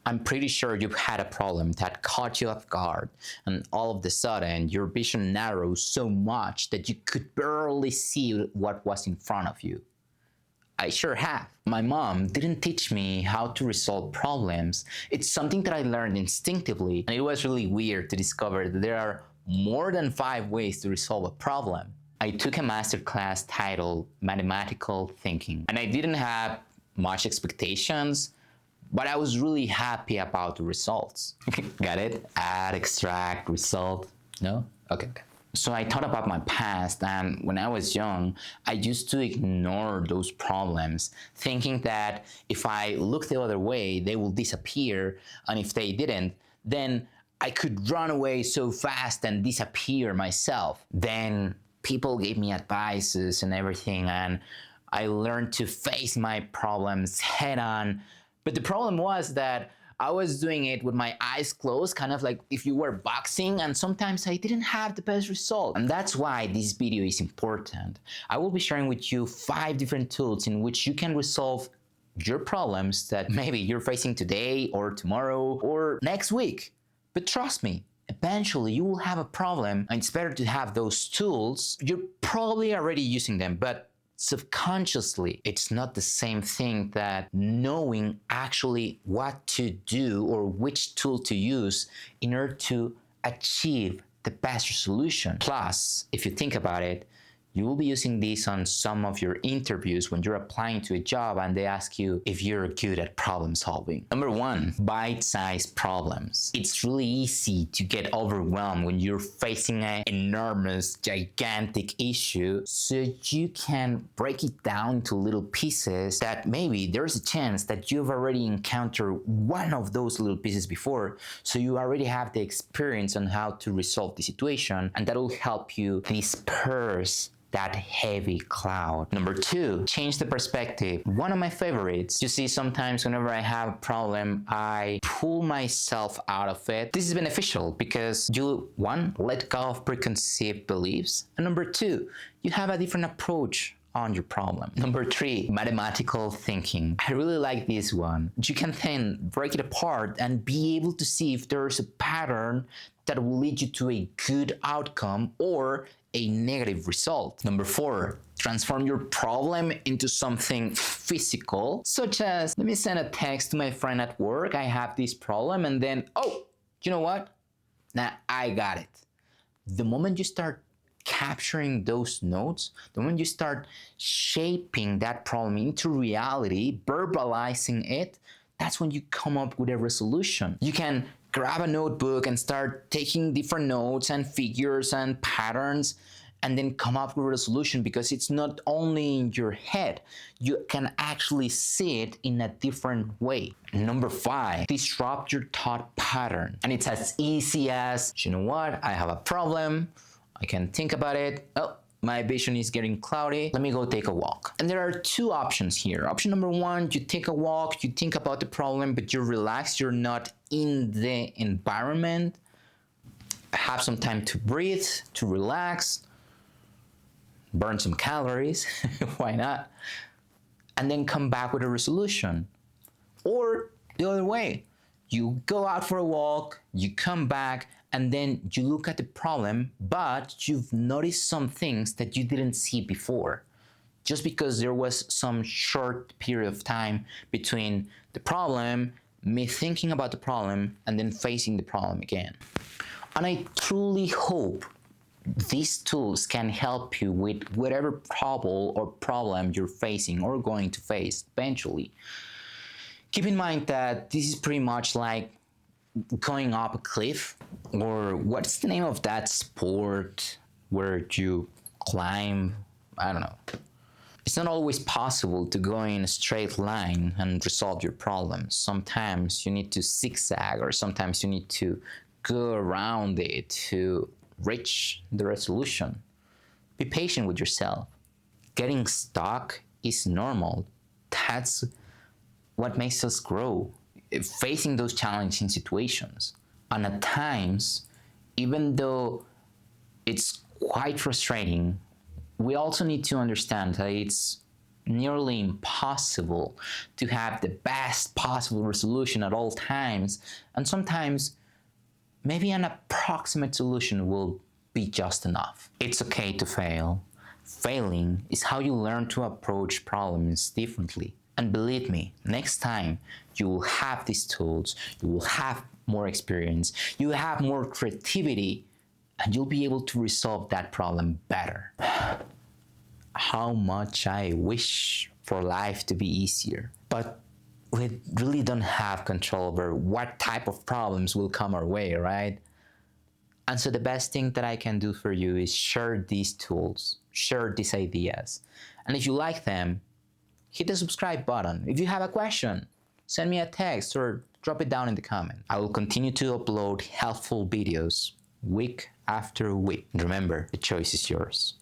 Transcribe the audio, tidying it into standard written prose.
I'm pretty sure you've had a problem that caught you off guard, and all of a sudden your vision narrows so much that you could barely see what was in front of you. I sure have. My mom didn't teach me how to resolve problems. It's something that I learned instinctively, and it was really weird to discover that there are more than 5 ways to resolve a problem. I took a masterclass titled Mathematical Thinking, and I didn't have much expectations, but I was really happy about the results. Got it? Add, extract, result. No? Okay. So I thought about my past, and when I was young, I used to ignore those problems, thinking that if I look the other way, they will disappear, and if they didn't, then I could run away so fast and disappear myself. Then people gave me advices and everything, and I learned to face my problems head on. But the problem was that I was doing it with my eyes closed, kind of like if you were boxing, and sometimes I didn't have the best result. And that's why this video is important. I will be sharing with you 5 different tools in which you can resolve your problems that maybe you're facing today or tomorrow or next week. But trust me, eventually you will have a problem, and it's better to have those tools. You're probably already using them, but subconsciously, it's not the same thing that knowing actually what to do or which tool to use in order to achieve the best solution. Plus, if you think about it, you will be using this on some of your interviews when you're applying to a job and they ask you if you're good at problem solving. Number 1, bite-sized problems. It's really easy to get overwhelmed when you're facing an enormous, gigantic issue, so you can break it down into little pieces that maybe there's a chance that you've already encountered one of those little pieces before, so you already have the experience on how to resolve the situation, and that will help you disperse that heavy cloud. Number 2, change the perspective. One of my favorites. You see, sometimes whenever I have a problem, I pull myself out of it. This is beneficial because you, 1, let go of preconceived beliefs, and number 2, you have a different approach on your problem. Number 3, mathematical thinking. I really like this one. You can then break it apart and be able to see if there's a pattern that will lead you to a good outcome or a negative result. Number 4, transform your problem into something physical, such as, let me send a text to my friend at work, I have this problem, and then, oh, you know what? Nah, I got it. The moment you start capturing those notes, the moment you start shaping that problem into reality, verbalizing it, that's when you come up with a resolution. You can grab a notebook and start taking different notes and figures and patterns and then come up with a solution, because it's not only in your head, you can actually see it in a different way. Number 5, disrupt your thought pattern. And it's as easy as, you know what, I have a problem, I can think about it, oh, my vision is getting cloudy, let me go take a walk. And there are 2 options here. Option number 1, you take a walk, you think about the problem, but you're relaxed, you're not in the environment. Have some time to breathe, to relax, burn some calories, why not? And then come back with a resolution. Or the other way, you go out for a walk, you come back, and then you look at the problem, but you've noticed some things that you didn't see before, just because there was some short period of time between the problem, me thinking about the problem, and then facing the problem again. And I truly hope these tools can help you with whatever trouble or problem you're facing or going to face eventually. Keep in mind that this is pretty much like going up a cliff, or what's the name of that sport where you climb? I don't know. It's not always possible to go in a straight line and resolve your problems. Sometimes you need to zigzag, or sometimes you need to go around it to reach the resolution. Be patient with yourself. Getting stuck is normal. That's what makes us grow, facing those challenging situations. And at times, even though it's quite frustrating, we also need to understand that it's nearly impossible to have the best possible resolution at all times, and sometimes maybe an approximate solution will be just enough. It's okay to fail. Failing is how you learn to approach problems differently. And believe me, next time you will have these tools, you will have more experience, you will have more creativity, and you'll be able to resolve that problem better. How much I wish for life to be easier. But we really don't have control over what type of problems will come our way, right? And so the best thing that I can do for you is share these tools, share these ideas. And if you like them, hit the subscribe button. If you have a question, send me a text or drop it down in the comment. I will continue to upload helpful videos week after week. And remember, the choice is yours.